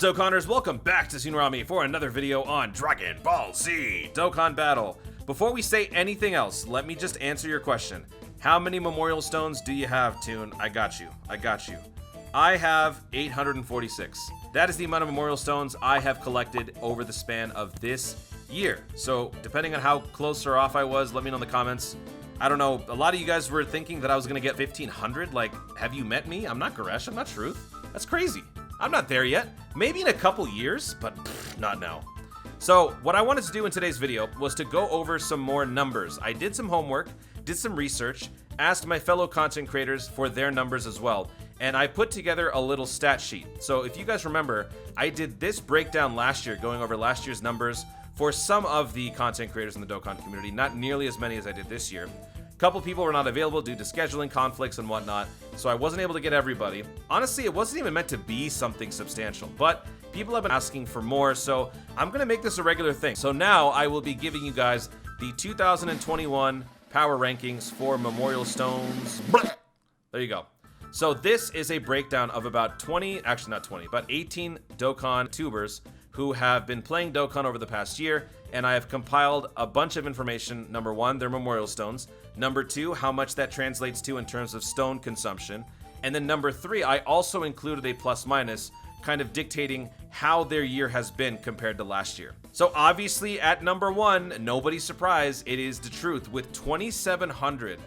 up, Dokkanners? Welcome back to Tsunami for another video on Dragon Ball Z Dokkan Battle. Before we say anything else, let me just answer your question. How many memorial stones do you have, Toon? I got you. I have 846. That is the amount of memorial stones I have collected over the span of this year. So, depending on how close or off I was, let me know in the comments. I don't know, a lot of you guys were thinking that I was gonna get 1,500. Like, have you met me? I'm not Goresh, I'm not Truth. That's crazy. I'm not there yet. Maybe in a couple years, but not now. So, what I wanted to do in today's video was to go over some more numbers. I did some homework, did some research, asked my fellow content creators for their numbers as well, and I put together a little stat sheet. So if you guys remember, I did this breakdown last year, going over last year's numbers for some of the content creators in the Dokkan community, not nearly as many as I did this year. A couple people were not available due to scheduling conflicts and whatnot, so I wasn't able to get everybody. Honestly, it wasn't even meant to be something substantial, but people have been asking for more, so I'm gonna make this a regular thing. So now I will be giving you guys the 2021 power rankings for memorial stones. There you go. So this is a breakdown of about 20, actually not 20, but 18 Dokkan tubers who have been playing Dokkan over the past year, and I have compiled a bunch of information. Number one, their memorial stones. Number two, how much that translates to in terms of stone consumption. And then number three, I also included a plus minus, kind of dictating how their year has been compared to last year. So obviously at number one, nobody's surprised, it is DaTruth with 2,700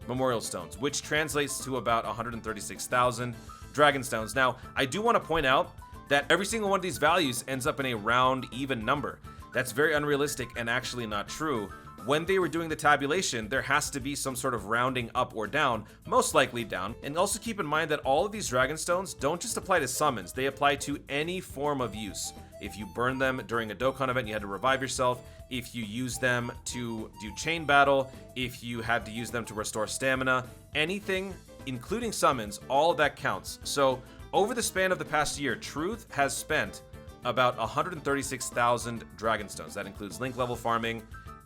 memorial stones, which translates to about 136,000 dragon stones. Now, I do want to point out that every single one of these values ends up in a round even number. That's very unrealistic and actually not true. When they were doing the tabulation, there has to be some sort of rounding up or down, most likely down. And also keep in mind that all of these dragon stones don't just apply to summons, they apply to any form of use. If you burn them during a Dokkan event, you had to revive yourself. If you use them to do chain battle, if you had to use them to restore stamina, anything, including summons, all of that counts. So over the span of the past year, Truth has spent about 136,000 dragon stones. That includes link level farming,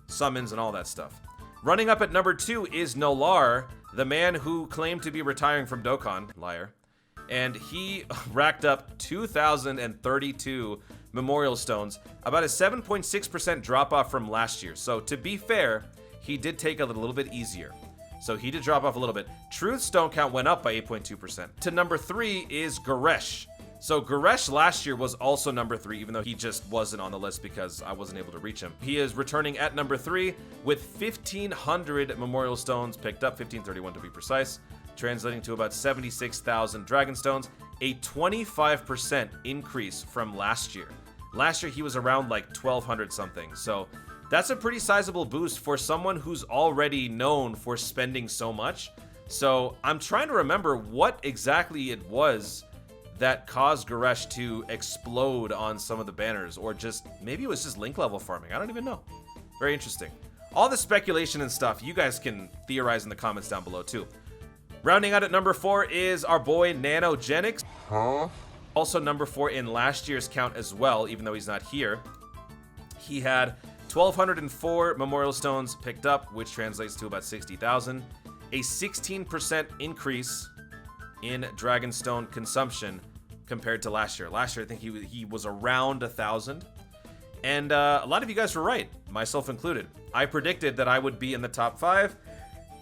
summons, and all that stuff. Running up at number two is Nolar, the man who claimed to be retiring from Dokkan, liar, and he racked up 2,032 memorial stones, about a 7.6% drop off from last year. So to be fair, he did take it a little bit easier. So he did drop off a little bit. Truth's stone count went up by 8.2%. To number three is Goresh. So Goresh last year was also number three, even though he just wasn't on the list because I wasn't able to reach him. He is returning at number three with 1,500 memorial stones picked up, 1,531 to be precise, translating to about 76,000 dragon stones, a 25% increase from last year. Last year he was around like 1,200 something, so that's a pretty sizable boost for someone who's already known for spending so much. So I'm trying to remember what exactly it was that caused Goresh to explode on some of the banners, or just maybe it was just link level farming. I don't even know. Very interesting. All the speculation and stuff, you guys can theorize in the comments down below too. Rounding out at number four is our boy Nanogenix. Also number four in last year's count as well, even though he's not here. He had 1,204 memorial stones picked up, which translates to about 60,000. A 16% increase in dragon stone consumption compared to last year. Last year, I think he was around 1,000. And a lot of you guys were right, myself included. I predicted that I would be in the top 5,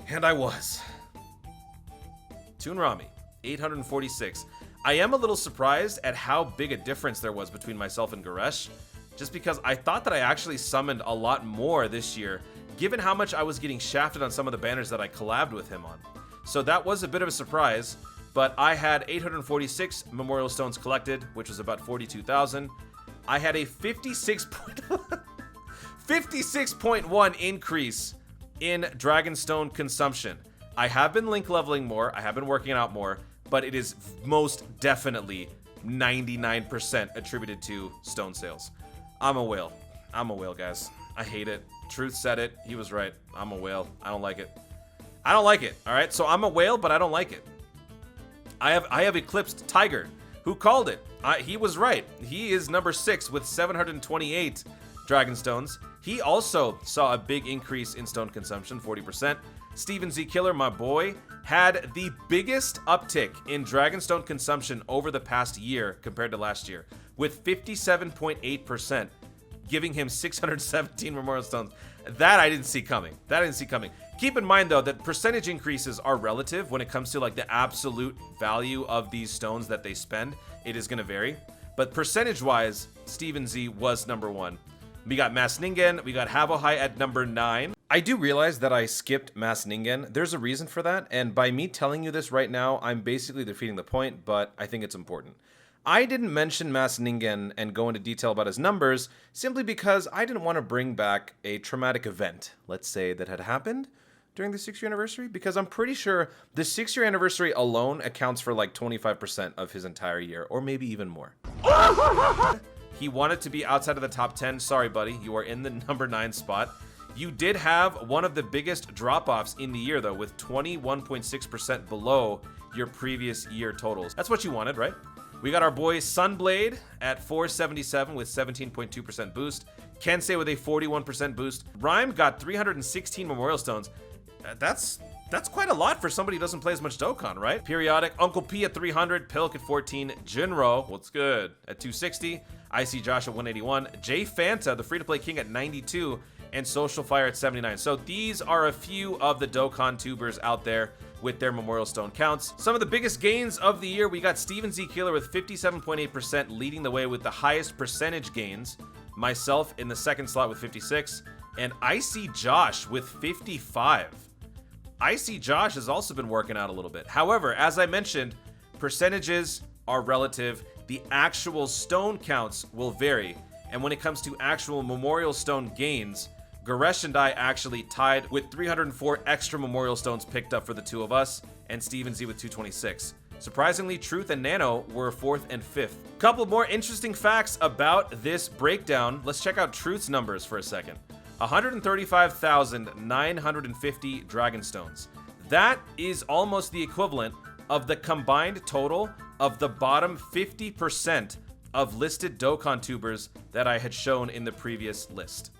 and I was. Toonrami, 846. I am a little surprised at how big a difference there was between myself and Goresh, just because I thought that I actually summoned a lot more this year, given how much I was getting shafted on some of the banners that I collabed with him on. So that was a bit of a surprise, but I had 846 memorial stones collected, which was about 42,000. I had a 56.1 increase in Dragonstone consumption. I have been link leveling more, I have been working out more, but it is most definitely 99% attributed to stone sales. I'm a whale. I'm a whale, guys. I hate it. Truth said it. He was right. I'm a whale. I don't like it. I don't like it, all right? So I'm a whale, but I don't like it. I have eclipsed Tiger, who called it. He was right. He is number 6 with 728 dragon stones. He also saw a big increase in stone consumption, 40%. Steven Z Killer, my boy, had the biggest uptick in Dragonstone consumption over the past year compared to last year, with 57.8%, giving him 617 Memorial Stones. That I didn't see coming. Keep in mind, though, that percentage increases are relative when it comes to like the absolute value of these stones that they spend. It is going to vary. But percentage-wise, Steven Z was number 1. We got Mass Ningen. We got Havohai at number 9. I do realize that I skipped Mass Ningen. There's a reason for that. And by me telling you this right now, I'm basically defeating the point, but I think it's important. I didn't mention Mass Ningen and go into detail about his numbers simply because I didn't want to bring back a traumatic event, let's say, that had happened during the 6-year anniversary, because I'm pretty sure the 6-year anniversary alone accounts for like 25% of his entire year, or maybe even more. He wanted to be outside of the top 10. Sorry, buddy, you are in the number 9 spot. You did have one of the biggest drop-offs in the year, though, with 21.6% below your previous year totals. That's what you wanted, right? We got our boy Sunblade at 477 with 17.2% boost. Kensei with a 41% boost. Rhyme got 316 Memorial Stones. That's quite a lot for somebody who doesn't play as much Dokkan, right? Periodic, Uncle P at 300, Pilk at 14, Jinro, what's good, at 260, Icy Josh at 181, Jay Fanta, the free-to-play king, at 92, and Social Fire at 79. So these are a few of the Dokkan tubers out there with their Memorial Stone counts. Some of the biggest gains of the year, we got Steven Z Killer with 57.8%, leading the way with the highest percentage gains. Myself in the second slot with 56, and Icy Josh with 55. Icy Josh has also been working out a little bit. However, as I mentioned, percentages are relative. The actual stone counts will vary. And when it comes to actual Memorial Stone gains, Goresh and I actually tied with 304 extra Memorial Stones picked up for the two of us, and Steven Z with 226. Surprisingly, Truth and Nano were 4th and 5th. Couple more interesting facts about this breakdown. Let's check out Truth's numbers for a second. 135,950 Dragon Stones. That is almost the equivalent of the combined total of the bottom 50% of listed Dokkan tubers that I had shown in the previous list.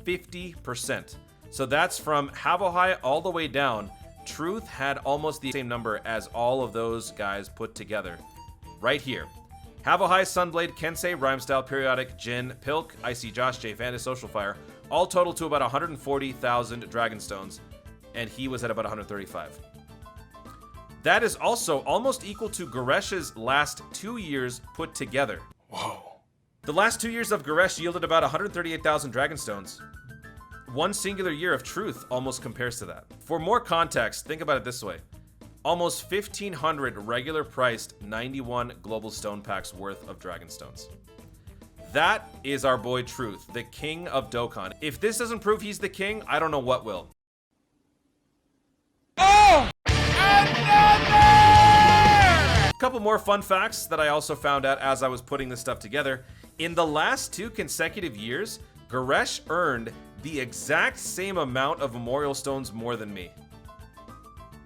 50%. So that's from Havohai all the way down. Truth had almost the same number as all of those guys put together. Right here. Havohai, Sunblade, Kensei, Rhymestyle, Periodic, Jin, Pilk, Icy Josh, J Fan, Social Fire, all total to about 140,000 Dragon Stones, and he was at about 135. That is also almost equal to Goresh's last 2 years put together. Whoa. The last 2 years of Goresh yielded about 138,000 Dragon Stones. One singular year of Truth almost compares to that. For more context, think about it this way. Almost 1,500 regular priced 91 global stone packs worth of Dragon Stones. That is our boy Truth, the king of Dokkan. If this doesn't prove he's the king, I don't know what will. Oh! Another! Couple more fun facts that I also found out as I was putting this stuff together. In the last 2 consecutive years, Goresh earned the exact same amount of Memorial Stones more than me.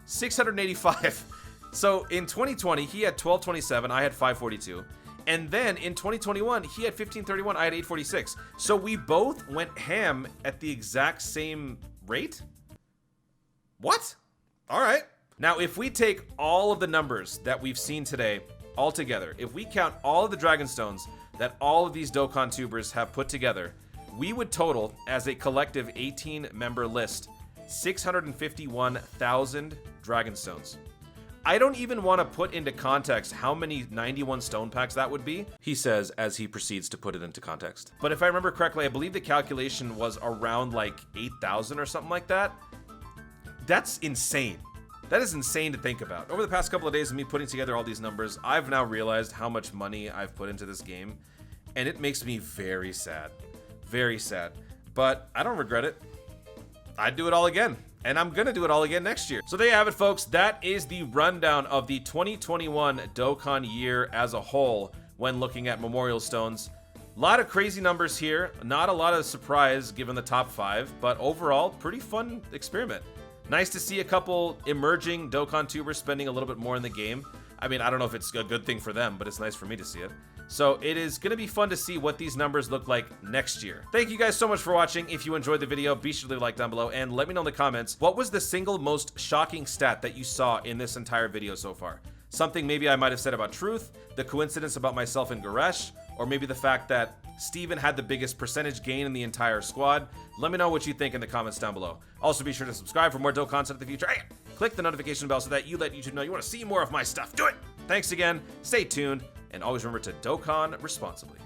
685. So in 2020, he had 1227, I had 542. And then in 2021, he had 1531, I had 846. So we both went ham at the exact same rate? What? All right. Now, if we take all of the numbers that we've seen today all together, if we count all of the Dragon Stones that all of these Dokkan tubers have put together, we would total, as a collective 18-member list, 651,000 Dragon Stones. I don't even want to put into context how many 91 stone packs that would be, he says as he proceeds to put it into context. But if I remember correctly, I believe the calculation was around like 8,000 or something like that. That's insane. That is insane to think about. Over the past couple of days of me putting together all these numbers, I've now realized how much money I've put into this game, and it makes me very sad. Very sad. But I don't regret it. I'd do it all again. And I'm gonna do it all again next year. So there you have it, folks. That is the rundown of the 2021 Dokkan year as a whole when looking at Memorial Stones. A lot of crazy numbers here. Not a lot of surprise given the top 5, but overall, pretty fun experiment. Nice to see a couple emerging Dokkan tubers spending a little bit more in the game. I mean, I don't know if it's a good thing for them, but it's nice for me to see it. So it is going to be fun to see what these numbers look like next year. Thank you guys so much for watching. If you enjoyed the video, be sure to leave a like down below and let me know in the comments, what was the single most shocking stat that you saw in this entire video so far? Something maybe I might have said about Truth, the coincidence about myself and Goresh, or maybe the fact that Steven had the biggest percentage gain in the entire squad? Let me know what you think in the comments down below. Also, be sure to subscribe for more Dokkan content in the future. Hey, click the notification bell so that you let YouTube know you want to see more of my stuff. Do it! Thanks again, stay tuned, and always remember to Dokkan responsibly.